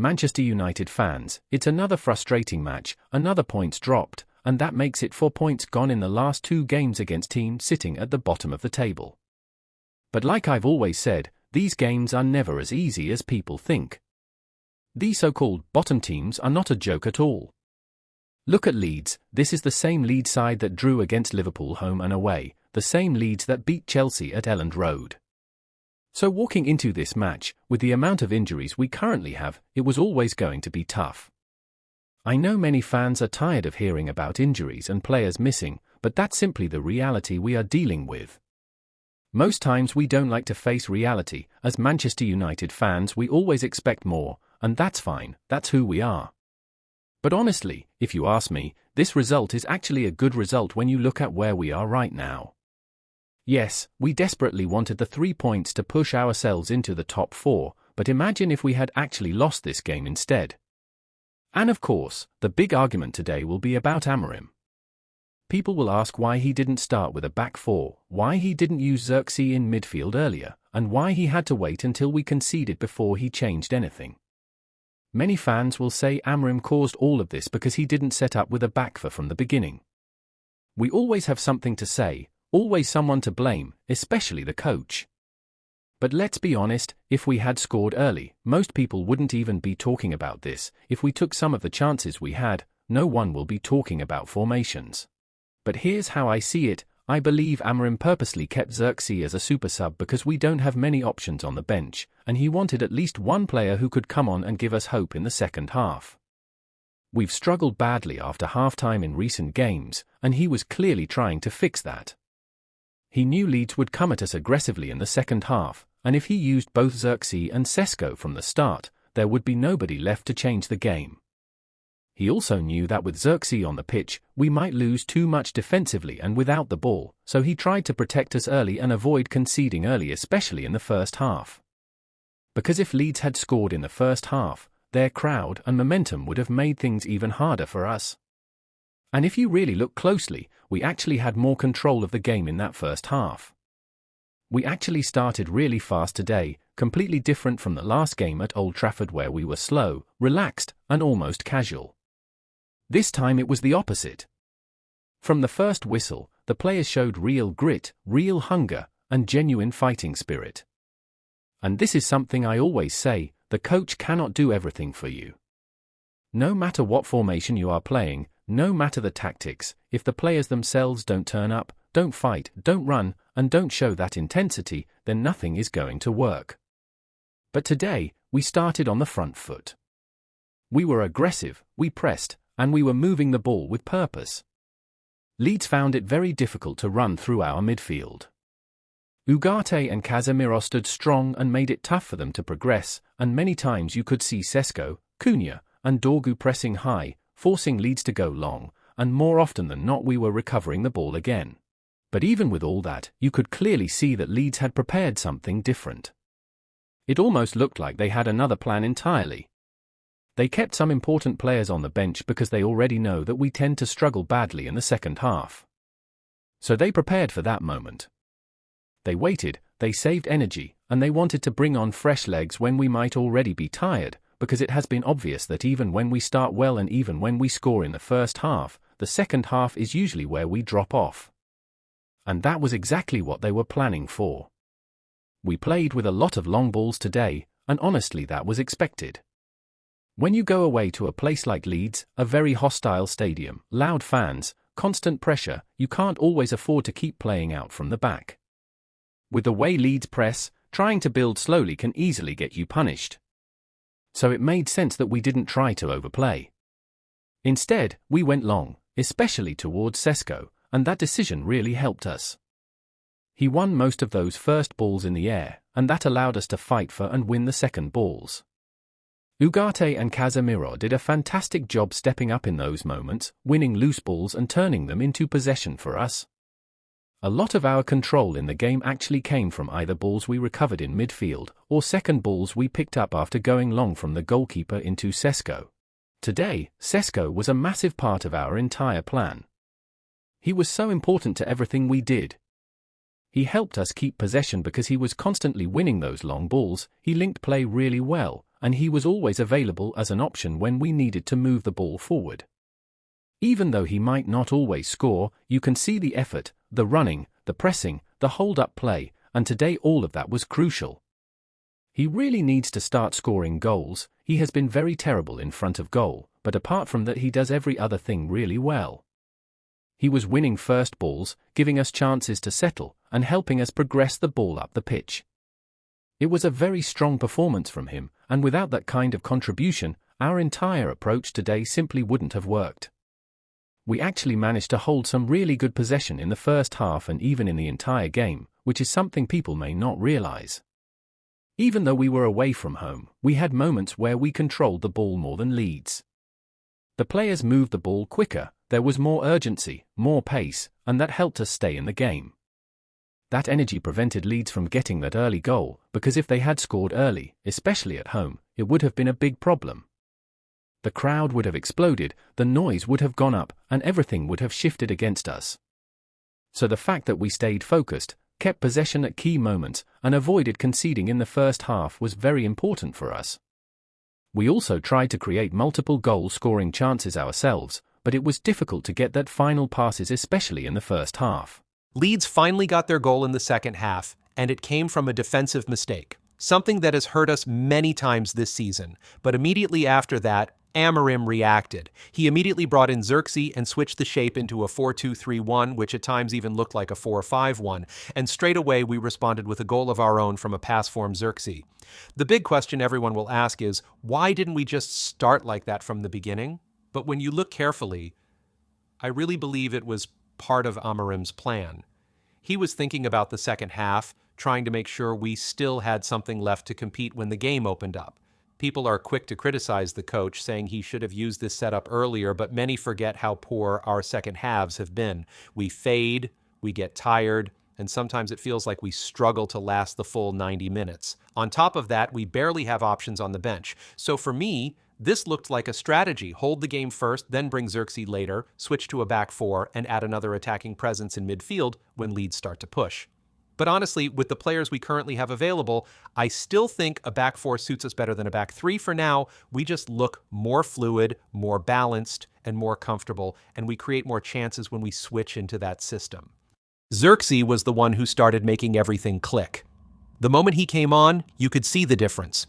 Manchester United fans, it's another frustrating match, another points dropped, and that makes it 4 points gone in the last 2 games against teams sitting at the bottom of the table. But like I've always said, these games are never as easy as people think. These so-called bottom teams are not a joke at all. Look at Leeds. This is the same Leeds side that drew against Liverpool home and away, the same Leeds that beat Chelsea at Elland Road. So walking into this match, with the amount of injuries we currently have, it was always going to be tough. I know many fans are tired of hearing about injuries and players missing, but that's simply the reality we are dealing with. Most times we don't like to face reality. As Manchester United fans, we always expect more, and that's fine, that's who we are. But honestly, if you ask me, this result is actually a good result when you look at where we are right now. Yes, we desperately wanted the 3 points to push ourselves into the top 4, but imagine if we had actually lost this game instead. And of course, the big argument today will be about Amorim. People will ask why he didn't start with a back 4, why he didn't use Zirkzee in midfield earlier, and why he had to wait until we conceded before he changed anything. Many fans will say Amorim caused all of this because he didn't set up with a back 4 from the beginning. We always have something to say, always someone to blame, especially the coach. But let's be honest, if we had scored early, most people wouldn't even be talking about this. If we took some of the chances we had, no one will be talking about formations. But here's how I see it. I believe Amorim purposely kept Zirkzee as a super sub because we don't have many options on the bench, and he wanted at least one player who could come on and give us hope in the second half. We've struggled badly after half-time in recent games, and he was clearly trying to fix that. He knew Leeds would come at us aggressively in the second half, and if he used both Zirkzee and Cesco from the start, there would be nobody left to change the game. He also knew that with Zirkzee on the pitch, we might lose too much defensively and without the ball, so he tried to protect us early and avoid conceding early, especially in the first half. Because if Leeds had scored in the first half, their crowd and momentum would have made things even harder for us. And if you really look closely, we actually had more control of the game in that first half. We actually started really fast today, completely different from the last game at Old Trafford where we were slow, relaxed, and almost casual. This time it was the opposite. From the first whistle, the players showed real grit, real hunger, and genuine fighting spirit. And this is something I always say, the coach cannot do everything for you. No matter what formation you are playing, no matter the tactics, if the players themselves don't turn up, don't fight, don't run, and don't show that intensity, then nothing is going to work. But today, we started on the front foot. We were aggressive, we pressed, and we were moving the ball with purpose. Leeds found it very difficult to run through our midfield. Ugarte and Casemiro stood strong and made it tough for them to progress, and many times you could see Cesco, Cunha, and Dorgu pressing high, forcing Leeds to go long, and more often than not we were recovering the ball again. But even with all that, you could clearly see that Leeds had prepared something different. It almost looked like they had another plan entirely. They kept some important players on the bench because they already know that we tend to struggle badly in the second half. So they prepared for that moment. They waited, they saved energy, and they wanted to bring on fresh legs when we might already be tired, because it has been obvious that even when we start well and even when we score in the first half, the second half is usually where we drop off. And that was exactly what they were planning for. We played with a lot of long balls today, and honestly that was expected. When you go away to a place like Leeds, a very hostile stadium, loud fans, constant pressure, you can't always afford to keep playing out from the back. With the way Leeds press, trying to build slowly can easily get you punished. So it made sense that we didn't try to overplay. Instead, we went long, especially towards Cesco, and that decision really helped us. He won most of those first balls in the air, and that allowed us to fight for and win the second balls. Ugarte and Casemiro did a fantastic job stepping up in those moments, winning loose balls and turning them into possession for us. A lot of our control in the game actually came from either balls we recovered in midfield, or second balls we picked up after going long from the goalkeeper into Cesco. Today, Cesco was a massive part of our entire plan. He was so important to everything we did. He helped us keep possession because he was constantly winning those long balls, he linked play really well, and he was always available as an option when we needed to move the ball forward. Even though he might not always score, you can see the effort, the running, the pressing, the hold-up play, and today all of that was crucial. He really needs to start scoring goals. He has been very terrible in front of goal, but apart from that he does every other thing really well. He was winning first balls, giving us chances to settle, and helping us progress the ball up the pitch. It was a very strong performance from him, and without that kind of contribution, our entire approach today simply wouldn't have worked. We actually managed to hold some really good possession in the first half and even in the entire game, which is something people may not realize. Even though we were away from home, we had moments where we controlled the ball more than Leeds. The players moved the ball quicker, there was more urgency, more pace, and that helped us stay in the game. That energy prevented Leeds from getting that early goal, because if they had scored early, especially at home, it would have been a big problem. The crowd would have exploded, the noise would have gone up, and everything would have shifted against us. So the fact that we stayed focused, kept possession at key moments, and avoided conceding in the first half was very important for us. We also tried to create multiple goal-scoring chances ourselves, but it was difficult to get that final passes, especially in the first half. Leeds finally got their goal in the second half, and it came from a defensive mistake, something that has hurt us many times this season. But immediately after that, Amorim reacted. He immediately brought in Zirkzee and switched the shape into a 4-2-3-1, which at times even looked like a 4-5-1, and straight away we responded with a goal of our own from a pass from Zirkzee. The big question everyone will ask is, why didn't we just start like that from the beginning? But when you look carefully, I really believe it was part of Amorim's plan. He was thinking about the second half, trying to make sure we still had something left to compete when the game opened up. People are quick to criticize the coach, saying he should have used this setup earlier, but many forget how poor our second halves have been. We fade, we get tired, and sometimes it feels like we struggle to last the full 90 minutes. On top of that, we barely have options on the bench. So for me, this looked like a strategy. Hold the game first, then bring Zirkzee later, switch to a back four, and add another attacking presence in midfield when Leeds start to push. But honestly, with the players we currently have available, I still think a back four suits us better than a back three for now. We just look more fluid, more balanced, and more comfortable, and we create more chances when we switch into that system. Zirkzee was the one who started making everything click. The moment he came on, you could see the difference.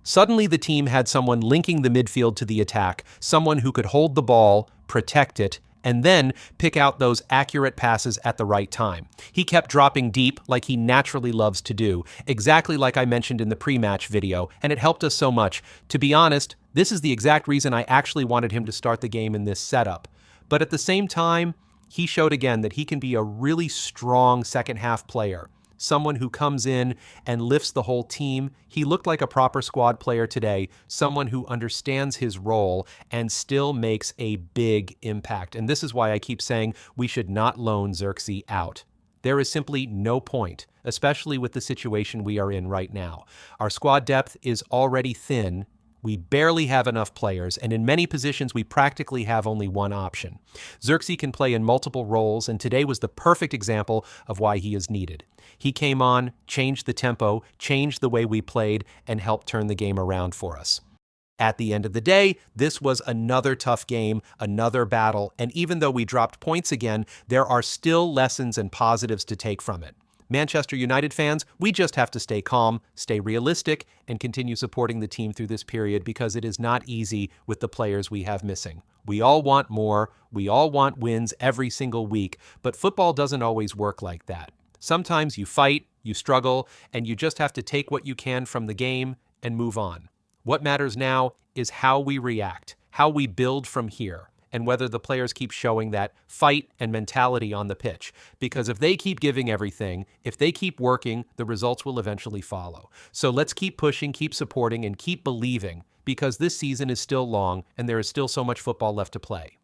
Suddenly the team had someone linking the midfield to the attack, someone who could hold the ball, protect it, and then pick out those accurate passes at the right time. He kept dropping deep like he naturally loves to do, exactly like I mentioned in the pre-match video, and it helped us so much. To be honest, this is the exact reason I actually wanted him to start the game in this setup. But at the same time, he showed again that he can be a really strong second-half player, someone who comes in and lifts the whole team. He looked like a proper squad player today, someone who understands his role and still makes a big impact. And this is why I keep saying we should not loan Zirkzee out. There is simply no point, especially with the situation we are in right now. Our squad depth is already thin. We barely have enough players, and in many positions we practically have only one option. Zirkzee can play in multiple roles, and today was the perfect example of why he is needed. He came on, changed the tempo, changed the way we played, and helped turn the game around for us. At the end of the day, this was another tough game, another battle, and even though we dropped points again, there are still lessons and positives to take from it. Manchester United fans, we just have to stay calm, stay realistic, and continue supporting the team through this period because it is not easy with the players we have missing. We all want more, we all want wins every single week, but football doesn't always work like that. Sometimes you fight, you struggle, and you just have to take what you can from the game and move on. What matters now is how we react, how we build from here, and whether the players keep showing that fight and mentality on the pitch. Because if they keep giving everything, if they keep working, the results will eventually follow. So let's keep pushing, keep supporting, and keep believing, because this season is still long and there is still so much football left to play.